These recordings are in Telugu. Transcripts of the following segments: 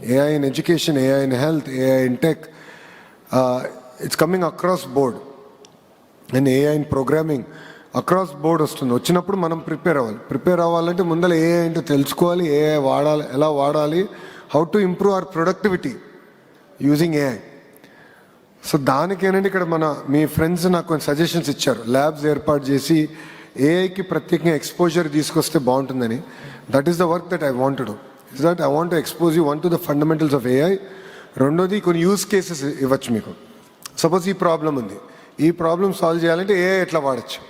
AI in education, AI in health, AI in tech. It's coming across board. And AI in programming across board వస్తుంది. వచ్చినప్పుడు మనం ప్రిపేర్ అవ్వాలంటే ముందర AI ఏంటో తెలుసుకోవాలి, AI వాడాలి, ఎలా వాడాలి, how to improve our productivity using AI. So దానికేనండి ఇక్కడ మీ ఫ్రెండ్స్ నాకు కొన్ని సజెషన్స్ ఇచ్చారు. ల్యాబ్స్ ఏర్పాటు చేసి ఏఐకి ప్రత్యేకంగా ఎక్స్పోజర్ తీసుకొస్తే బాగుంటుందని. That is the work that I want to do. Is that I want to expose you one to the fundamentals of AI. రెండోది కొన్ని యూజ్ కేసెస్ ఇవ్వచ్చు మీకు. సపోజ్ ఈ ప్రాబ్లం ఉంది, ఈ ప్రాబ్లం సాల్వ్ చేయాలంటే AI ఎట్లా వాడచ్చు.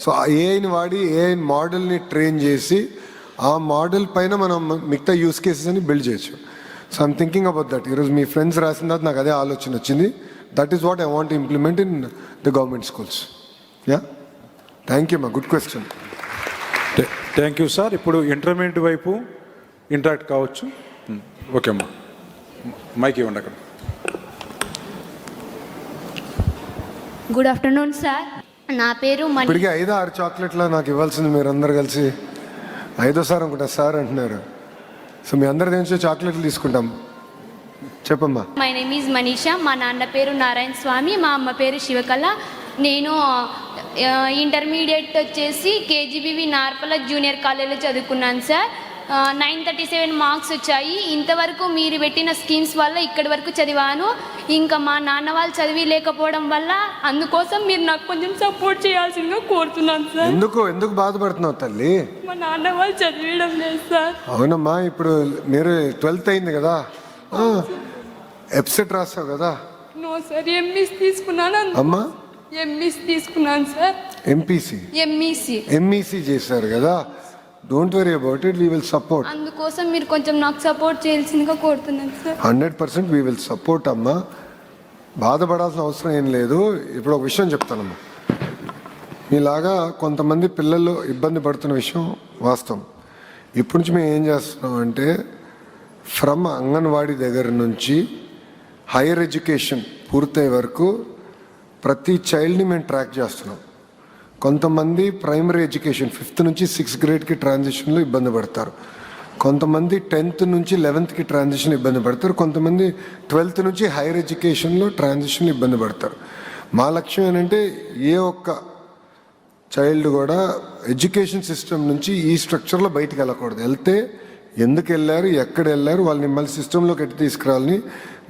సో ఆ ఏఐని వాడి AI మోడల్ని ట్రైన్ చేసి ఆ మోడల్ పైన మనం మిగతా యూస్ కేసెస్ అని బిల్డ్ చేయొచ్చు. So I'm thinking about that. ఈరోజు మీ ఫ్రెండ్స్ రాసిన తర్వాత నాకు అదే ఆలోచన వచ్చింది. That is what I want implement in the government schools. Yeah, thank you మా, good question. Thank you sir. ఇప్పుడు ఇంటర్మీడియట్ వైపు ఇంటరాక్ట్ కావచ్చు. ఓకే అమ్మా, మైక్ ఇవ్వండి అక్కడ. Good afternoon sir. నా పేరు ఇప్పటికీ 5-6 చాక్లెట్లు నాకు ఇవ్వాల్సింది మీరు అందరు కలిసి. 5వ అనుకుంటా సార్ అంటున్నారు. సో మీ అందరి నుంచి చాక్లెట్లు తీసుకుంటాం. చెప్పమ్మా. My name is Manisha. మా నాన్న పేరు నారాయణ స్వామి, మా అమ్మ పేరు శివకళ. నేను ఇంటర్మీడియట్ వచ్చేసి KGBV నార్పల జూనియర్ కాలేజీలో చదువుకున్నాను సార్. 937 మార్క్స్ వచ్చాయి. ఇంతవరకు మీరు పెట్టిన స్కీమ్స్ వల్ల ఇక్కడి వరకు చదివాను. ఇంకా మా నాన్న వాళ్ళు చదివి లేకపోవడం వల్ల, అందుకోసం మీరు నాకు కొంచెం సపోర్ట్ చేయాల్సిందిగా కోరుతున్నాను సార్. ఎందుకు బాధపడుతున్నావు తల్లి? మా నాన్న వాళ్ళు చదివడం లేదు సార్. అవునమ్మా, ఇప్పుడు మీరు 12th అయింది కదా, ఎప్సెట్ రాస్తావు కదా. నో సార్, ఎంఈసి తీసుకున్నాను. అమ్మా, ఎంఈసి తీసుకున్నాను సార్. ఎంఈసి చేశారు కదా. Don't worry about it, we will support. అందుకోసం మీరు కొంచెం నాకు సపోర్ట్ చేయాల్సిందిగా కోరుతున్నాను సార్. 100% వీ విల్ సపోర్ట్ అమ్మా. బాధపడాల్సిన అవసరం ఏం లేదు. ఇప్పుడు ఒక విషయం చెప్తానమ్మా. మీలాగా కొంతమంది పిల్లలు ఇబ్బంది పడుతున్న విషయం వాస్తవం. ఇప్పటి నుంచి మేము ఏం చేస్తున్నాం అంటే, ఫ్రమ్ అంగన్వాడీ దగ్గర నుంచి హైయర్ ఎడ్యుకేషన్ పూర్తయ్యే వరకు ప్రతి చైల్డ్ని మేము ట్రాక్ చేస్తున్నాం. కొంతమంది ప్రైమరీ ఎడ్యుకేషన్ 5th నుంచి 6th గ్రేడ్కి ట్రాన్సిషన్లో ఇబ్బంది పడతారు. కొంతమంది 10th నుంచి 11th ట్రాన్సిషన్ ఇబ్బంది పడతారు. కొంతమంది 12th నుంచి హైయర్ ఎడ్యుకేషన్లో ట్రాన్సిషన్లో ఇబ్బంది పడతారు. మా లక్ష్యం ఏంటంటే, ఏ ఒక్క చైల్డ్ కూడా ఎడ్యుకేషన్ సిస్టమ్ నుంచి ఈ స్ట్రక్చర్లో బయటకు వెళ్ళకూడదు. వెళ్తే ఎందుకు వెళ్ళారు, ఎక్కడ వెళ్ళారు, వాళ్ళని మళ్ళీ సిస్టంలోకి ఎట్టి తీసుకురావాలని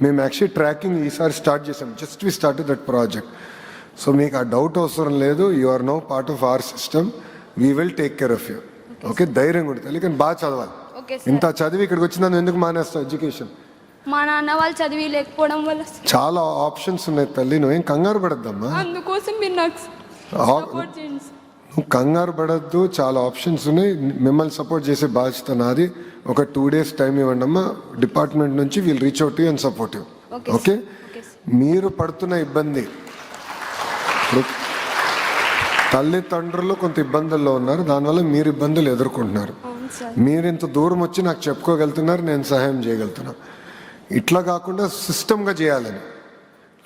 మేము యాక్చువల్లీ ట్రాకింగ్ ఈసారి స్టార్ట్ చేసాం. Just we start that project. So మీకు ఆ డౌట్ అవసరం లేదు. You are no part of our system. We will take care of you. Okay, ధైర్యంగా ఉంటుంది. కానీ బాగా చదవాలి. ఇంత చదివి ఇక్కడికి వచ్చిందని ఎందుకు మానేస్తావు ఎడ్యుకేషన్? మా నాన్న వాళ్ళు చదివి లేకపోవడం వల్ల చాలా ఆప్షన్స్ ఉన్నాయి తల్లి, నువ్వేం కంగారు పడద్దమ్మా. అందుకోసం మీరు నాకు సపోర్ట్ చేయండి. నువ్వు కంగారు పడద్దు, చాలా ఆప్షన్స్ ఉన్నాయి. మిమ్మల్ని సపోర్ట్ చేసే బాధ్యత నాది. ఒక 2 days టైం ఇవ్వండి అమ్మా. డిపార్ట్మెంట్ నుంచి we'll reach out you and support you. Okay, మీరు పడుతున్న ఇబ్బంది, తల్లిదండ్రులు కొంత ఇబ్బందుల్లో ఉన్నారు, దానివల్ల మీరు ఇబ్బందులు ఎదుర్కొంటున్నారు. మీరు ఇంత దూరం వచ్చి నాకు చెప్పుకోగలుగుతున్నారు, నేను సహాయం చేయగలుగుతున్నా. ఇట్లా కాకుండా సిస్టమ్గా చేయాలని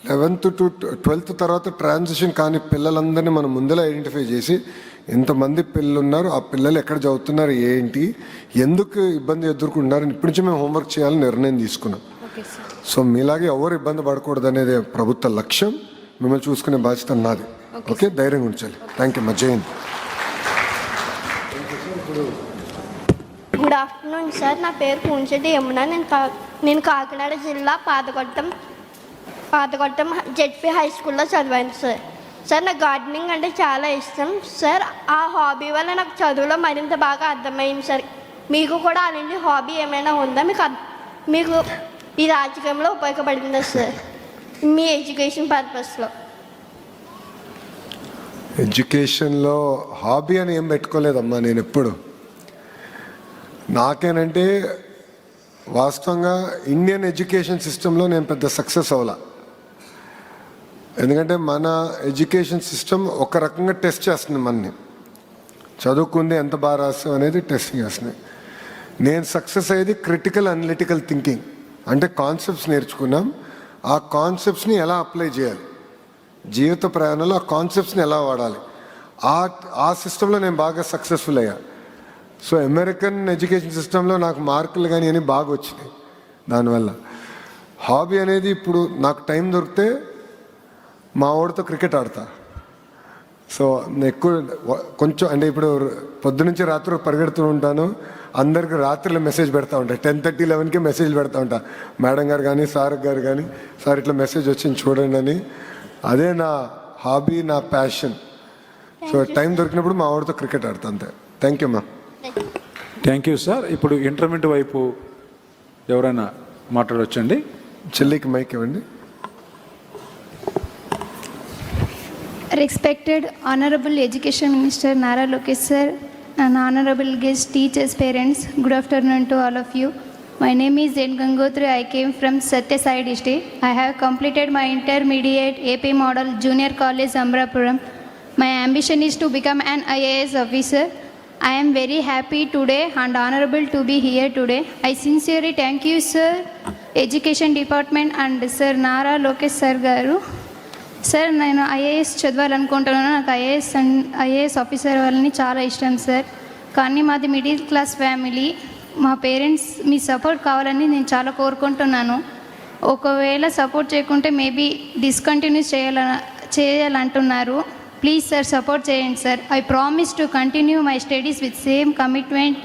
11th to 12th తర్వాత ట్రాన్సిషన్ కానీ పిల్లలందరినీ మనం ముందర ఐడెంటిఫై చేసి, ఎంతమంది పిల్లలు ఉన్నారు, ఆ పిల్లలు ఎక్కడ చదువుతున్నారు, ఏంటి, ఎందుకు ఇబ్బంది ఎదుర్కొంటున్నారు, ఇప్పటి నుంచి మేము హోంవర్క్ చేయాలని నిర్ణయం తీసుకున్నాం. సో మీలాగే ఎవరు ఇబ్బంది పడకూడదు అనేది ప్రభుత్వ లక్ష్యం. మిమ్మల్ని చూసుకునే బాధ్యత నాది. ఓకే, ధైర్యంగా ఉంచాలి. థ్యాంక్ యూ మా. జైన్. Good afternoon sir. నా పేరు పూంచెట్టి యమున. నేను కాకినాడ జిల్లా పాతకొట్టం జెడ్పీ హై స్కూల్లో చదివాను సార్. నాకు గార్డెనింగ్ అంటే చాలా ఇష్టం సార్. ఆ హాబీ వల్ల నాకు చదువులో మరింత బాగా అర్థమైంది సార్. మీకు కూడా అలాంటి హాబీ ఏమైనా ఉందా? మీకు ఈ రాజకీయంలో ఉపయోగపడిందా సార్, మీ ఎడ్యుకేషన్ పర్పస్లో? ఎడ్యుకేషన్లో హాబీ అని ఏం పెట్టుకోలేదమ్మా నేను ఎప్పుడు. నాకేనంటే వాస్తవంగా ఇండియన్ ఎడ్యుకేషన్ సిస్టంలో నేను పెద్ద సక్సెస్ అవ్వాల. ఎందుకంటే మన ఎడ్యుకేషన్ సిస్టమ్ ఒక రకంగా టెస్ట్ చేస్తుంది మనని. చదువుకుంది ఎంత బాగా రాస్తాం అనేది టెస్టింగ్ చేస్తుంది. నేను సక్సెస్ అయ్యేది క్రిటికల్ అనలిటికల్ థింకింగ్. అంటే కాన్సెప్ట్స్ నేర్చుకున్నాం, ఆ కాన్సెప్ట్స్ని ఎలా అప్లై చేయాలి, జీవిత ప్రయాణంలో ఆ కాన్సెప్ట్స్ని ఎలా వాడాలి, ఆ సిస్టంలో నేను బాగా సక్సెస్ఫుల్ అయ్యా. సో అమెరికన్ ఎడ్యుకేషన్ సిస్టంలో నాకు మార్కులు కానీ అని బాగా వచ్చినాయి దానివల్ల. హాబీ అనేది ఇప్పుడు నాకు టైం దొరికితే మా వాడితో క్రికెట్ ఆడతా. సో ఎక్కువ కొంచెం అంటే ఇప్పుడు పొద్దునుంచి రాత్రి పరిగెడుతూ ఉంటాను. అందరికి రాత్రిలో మెసేజ్ పెడతా ఉంటాను. 10:30, 11కి మెసేజ్లు పెడతా ఉంటా. మేడం గారు కానీ సార్ గారు కానీ, సార్ ఇట్లా మెసేజ్ వచ్చింది చూడండి అని. అదే నా హాబీ, నా ప్యాషన్. సో టైం దొరికినప్పుడు మా వాడితో క్రికెట్ ఆడతా అంతే. Thank you ma'am. Thank you sir. ఇప్పుడు ఇంటర్మీడియట్ వైపు ఎవరైనా మాట్లాడవచ్చండి. చెల్లికి మైక్ ఇవ్వండి. Respected Honorable Education Minister Nara Lokesh sir and Honorable guests, teachers, parents, good afternoon to all of you. My name is Zen Gangotri. I came from Satya Sai district. I have completed my intermediate AP Model Junior College Amrapuram. My ambition is to become an IAS officer. I am very happy today and honorable to be here today. I sincerely thank you sir, Education Department and sir Nara Lokesh sir garu. Sir నేను ఐఏఎస్ చదవాలనుకుంటున్నాను. నాకు ఐఏఎస్ ఆఫీసర్ వాళ్ళని చాలా ఇష్టం సార్. కానీ మాది మిడిల్ క్లాస్ ఫ్యామిలీ. మా పేరెంట్స్ మీ సపోర్ట్ కావాలని నేను చాలా కోరుకుంటున్నాను. ఒకవేళ సపోర్ట్ చేయకుంటే మేబీ డిస్కంటిన్యూ చేయాలంటున్నారు. ప్లీజ్ సార్ సపోర్ట్ చేయండి sir. I promise to continue my studies with same commitment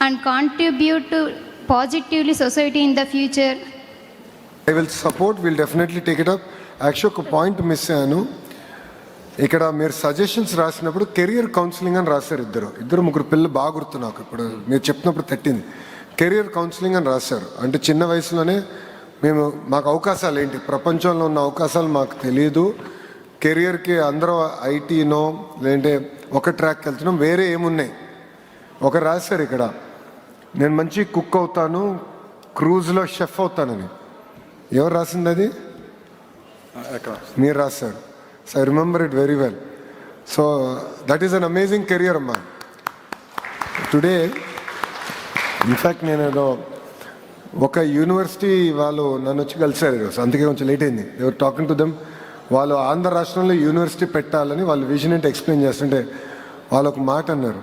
and contribute to positively society in the future. I will support, will definitely take it up. Actual ఒక పాయింట్ మిస్ అయ్యాను. ఇక్కడ మీరు సజెషన్స్ రాసినప్పుడు కెరియర్ కౌన్సిలింగ్ అని రాశారు. ఇద్దరు ముగ్గురు పిల్లలు బాగా గుర్తు నాకు. ఇప్పుడు మీరు చెప్పినప్పుడు తట్టింది. కెరియర్ కౌన్సిలింగ్ అని రాశారు. అంటే చిన్న వయసులోనే మాకు అవకాశాలు ఏంటి, ప్రపంచంలో ఉన్న అవకాశాలు మాకు తెలియదు. కెరియర్కి అందరూ ఐటీనో లేదంటే ఒక ట్రాక్కి వెళ్తున్నాం, వేరే ఏమున్నాయి. ఒకరు రాశారు ఇక్కడ, నేను మంచి కుక్ అవుతాను, క్రూజ్లో షెఫ్ అవుతానని. ఎవరు రాసింది అది? మీరు రాశారు. So I remember it very well. So that is an amazing career అమ్మా. టుడే ఇన్ఫ్యాక్ట్ నేను ఏదో ఒక యూనివర్సిటీ వాళ్ళు నన్ను వచ్చి కలిసారు ఈరోజు, అందుకే కొంచెం లేట్ అయింది. ఎవరు టాకింగ్ టు దెమ్. వాళ్ళు ఆంధ్ర రాష్ట్రంలో యూనివర్సిటీ పెట్టాలని వాళ్ళు విజన్ ఏంటి ఎక్స్ప్లెయిన్ చేస్తుంటే వాళ్ళు ఒక మాట అన్నారు.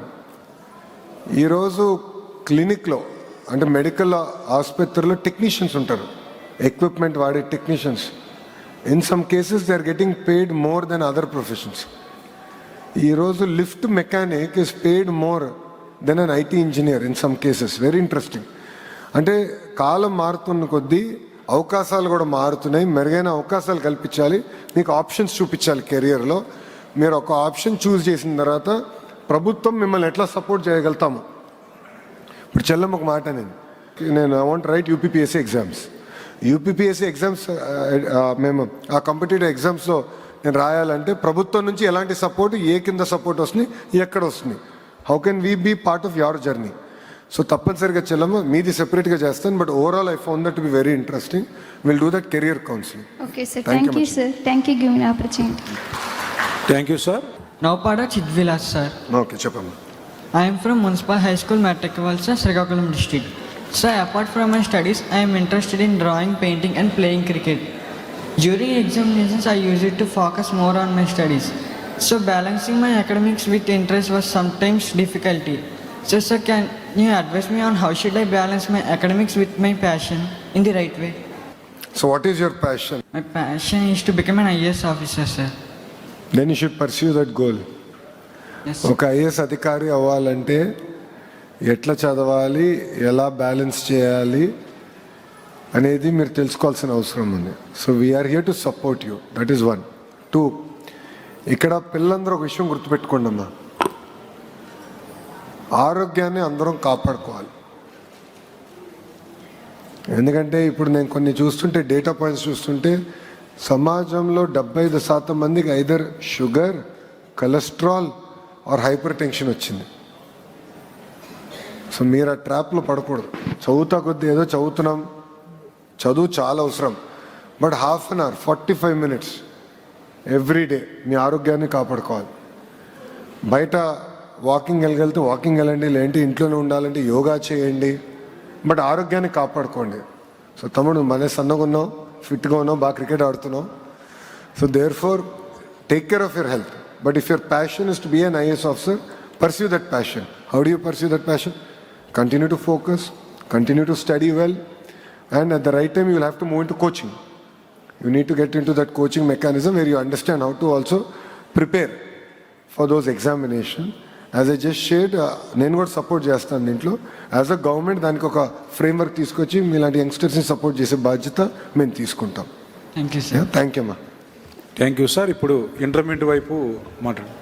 ఈరోజు క్లినిక్లో అంటే మెడికల్ ఆసుపత్రిలో టెక్నీషియన్స్ ఉంటారు, ఎక్విప్మెంట్ వాడే technicians. In some cases they are getting paid more than other professions. ఈరోజు lift mechanic is paid more than an IT engineer in some cases. Very interesting. అంటే కాలం మారుతున్న కొద్దీ అవకాశాలు కూడా మారుతున్నాయి. మెరుగైన అవకాశాలు కల్పించాలి, మీకు ఆప్షన్స్ చూపించాలి కెరియర్లో. మీరు ఒక ఆప్షన్ చూస్ చేసిన తర్వాత ప్రభుత్వం మిమ్మల్ని ఎట్లా సపోర్ట్ చేయగలుగుతాము. ఇప్పుడు చెల్లెమ్మ ఒక మాట నేను I want right UPPSC exams. UPPSC exams మేము ఆ కాంపిటేటివ్ ఎగ్జామ్స్లో నేను రాయాలంటే ప్రభుత్వం నుంచి ఎలాంటి సపోర్ట్, ఏ కింద సపోర్ట్ వస్తుంది, ఎక్కడ వస్తుంది, how can we be part of your journey. So తప్పనిసరిగా చెల్లమ్మ మీది సెపరేట్గా చేస్తాను, but overall I found that to be very interesting. Will do that career counselling. Okay sir, thank you sir. Thank you giving me opportunity. Thank you sir. Navpada Chidvilas sir. Okay చెప్పమ్మా. I am from Municipal High School Matrikvalsa, Srikakulam district. Sir, apart from my studies, I am interested in drawing, painting and playing cricket. During examinations, I use it to focus more on my studies. So balancing my academics with interest was sometimes difficulty. So sir, can you advise me on how should I balance my academics with my passion in the right way? So what is your passion? My passion is to become an IAS officer, sir. Then you should pursue that goal. Yes. ఒక ఐఏఎస్ అధికారి అవ్వాలంటే ఎట్లా చదవాలి, ఎలా బ్యాలెన్స్ చేయాలి అనేది మీరు తెలుసుకోవాల్సిన అవసరం ఉంది. So we are here to support you. That is 1. 2, ఇక్కడ పిల్లలందరూ ఒక విషయం గుర్తుపెట్టుకోండి అమ్మా, ఆరోగ్యాన్ని అందరం కాపాడుకోవాలి. ఎందుకంటే ఇప్పుడు నేను కొన్ని చూస్తుంటే, డేటా పాయింట్స్ చూస్తుంటే, సమాజంలో 75% మందికి either sugar, cholesterol or hypertension వచ్చింది. సో మీరు ఆ ట్రాప్లో పడకూడదు. చదువుతా కొద్దీ ఏదో చదువుతున్నాం, చదువు చాలా అవసరం, but half an hour 45 minutes everyday మీ ఆరోగ్యాన్ని కాపాడుకోవాలి. బయట వాకింగ్ వెళ్ళగలిగితే వాకింగ్ వెళ్ళండి, లేదంటే ఇంట్లోనే ఉండాలంటే యోగా చేయండి, బట్ ఆరోగ్యాన్ని కాపాడుకోండి. సో తమ్ముడు మన సన్నగా ఉన్నావు, ఫిట్గా ఉన్నావు, బాగా క్రికెట్ ఆడుతున్నావు. So therefore take care of your health. But if your passion is to be an IAS officer, pursue that passion. How do you pursue that passion? Continue to focus, continue to study well, and at the right time you will have to move into coaching. You need to get into that coaching mechanism where you understand how to also prepare for those examinations. As I just shared, నేను కూడా సపోర్ట్ చేస్తాను దీంట్లో. యాజ్ అ గవర్నమెంట్ దానికి ఒక ఫ్రేమ్వర్క్ తీసుకొచ్చి మీలాంటి యంగ్స్టర్స్ని సపోర్ట్ చేసే బాధ్యత మేము తీసుకుంటాం. Thank you sir. Thank you అమ్మా. Thank you sir. ఇప్పుడు ఇంటర్మీడియట్ వైపు మాట్లాడండి.